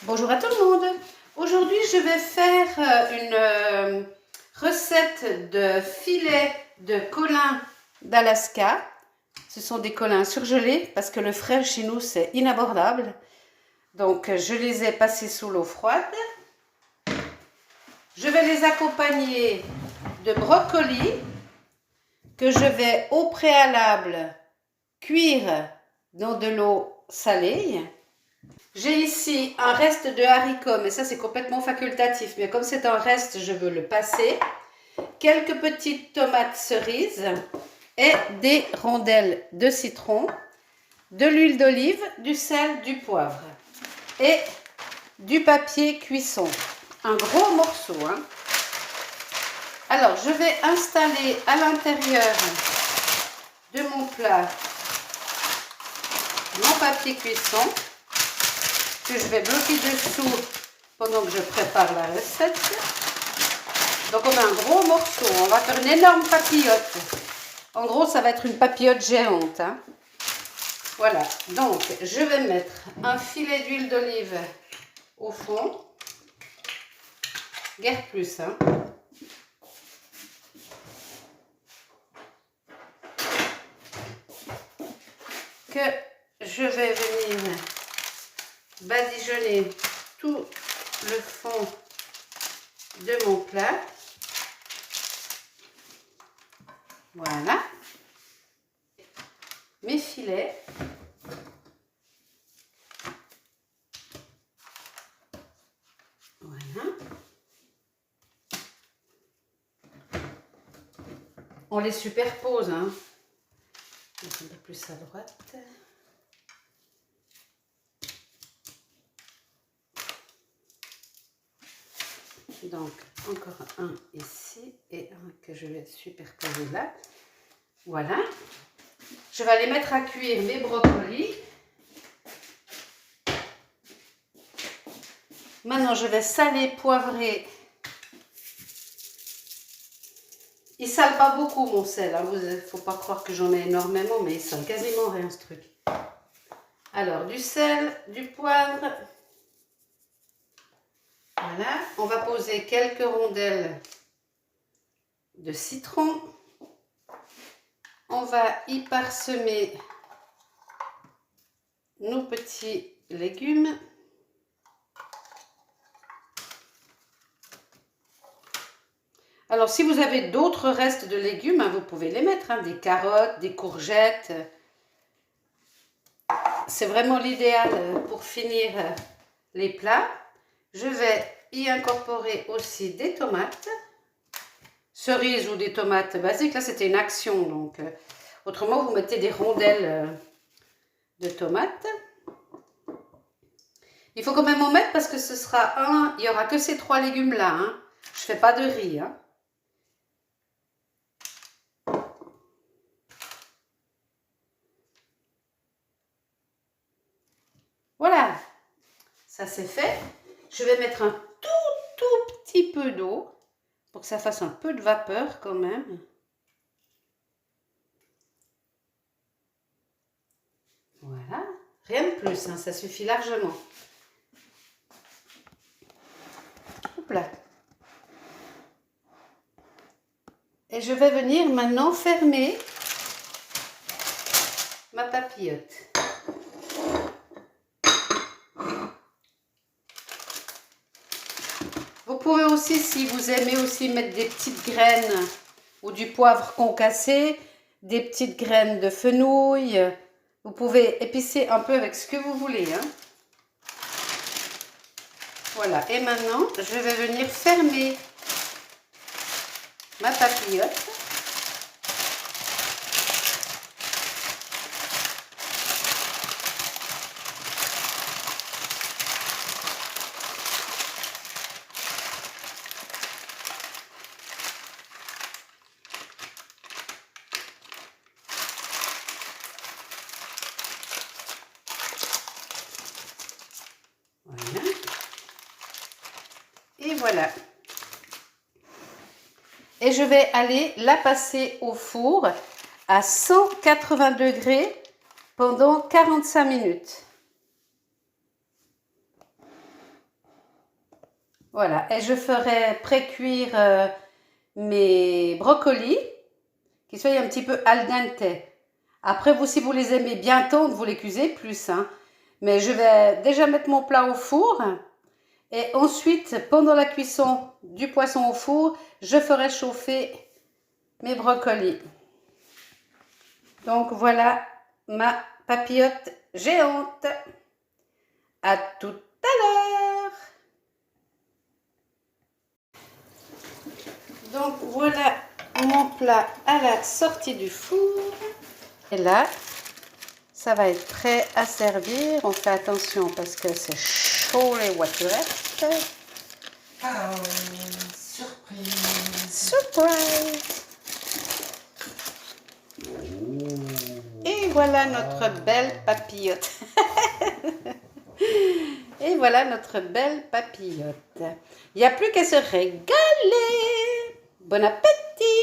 Bonjour à tout le monde. Aujourd'hui, je vais faire une recette de filet de colin d'Alaska. Ce sont des colins surgelés parce que le frais chez nous, c'est inabordable. Donc, je les ai passés sous l'eau froide. Je vais les accompagner de brocolis que je vais au préalable cuire dans de l'eau salée. J'ai ici un reste de haricots, mais ça c'est complètement facultatif, mais comme c'est un reste, je veux le passer. Quelques petites tomates cerises et des rondelles de citron, de l'huile d'olive, du sel, du poivre et du papier cuisson. Un gros morceau, hein. Alors, je vais installer à l'intérieur de mon plat mon papier cuisson que je vais bloquer dessous pendant que je prépare la recette. Donc on met un gros morceau, on va faire une énorme papillote. En gros, ça va être une papillote géante, hein. Voilà, donc je vais mettre un filet d'huile d'olive au fond. Guère plus, hein. Que je vais venir badigeonner tout le fond de mon plat. Voilà. Mes filets. Voilà. On les superpose, hein. Un peu plus à droite. Donc, encore un ici et un que je vais superposer là. Voilà. Je vais aller mettre à cuire mes brocolis. Maintenant, je vais saler, poivrer. Il sale pas beaucoup mon sel, hein. Il ne faut pas croire que j'en ai énormément, mais il sale quasiment rien ce truc. Alors, du sel, du poivre. Voilà. On va poser quelques rondelles de citron. On va y parsemer nos petits légumes. Alors, si vous avez d'autres restes de légumes, hein, vous pouvez les mettre, hein, des carottes, des courgettes. C'est vraiment l'idéal pour finir les plats. Je vais y incorporer aussi des tomates, cerises ou des tomates basiques. Là, c'était une action, donc autrement, vous mettez des rondelles de tomates. Il faut quand même en mettre parce que ce sera il n'y aura que ces 3 légumes-là, hein. Je ne fais pas de riz, hein. Voilà, ça c'est fait. Je vais mettre un tout petit peu d'eau pour que ça fasse un peu de vapeur quand même. Voilà, rien de plus, hein, ça suffit largement. Hop là. Et je vais venir maintenant fermer ma papillote. Vous pouvez aussi, si vous aimez aussi, mettre des petites graines ou du poivre concassé, des petites graines de fenouil. Vous pouvez épicer un peu avec ce que vous voulez, hein. Voilà, et maintenant, je vais venir fermer ma papillote. Voilà. Et voilà. Et je vais aller la passer au four à 180 degrés pendant 45 minutes. Voilà, et je ferai pré-cuire mes brocolis, qu'ils soient un petit peu al dente. Après, vous, si vous les aimez bien tendres, vous les cuisez plus, hein. Mais je vais déjà mettre mon plat au four. Et ensuite, pendant la cuisson du poisson au four, je ferai chauffer mes brocolis. Donc voilà ma papillote géante. À tout à l'heure. Donc voilà mon plat à la sortie du four. Et là, ça va être prêt à servir. On fait attention parce que c'est chaud les voiturettes. Ah, surprise! Surprise! Et voilà notre belle papillote. Et voilà notre belle papillote. Il n'y a plus qu'à se régaler. Bon appétit!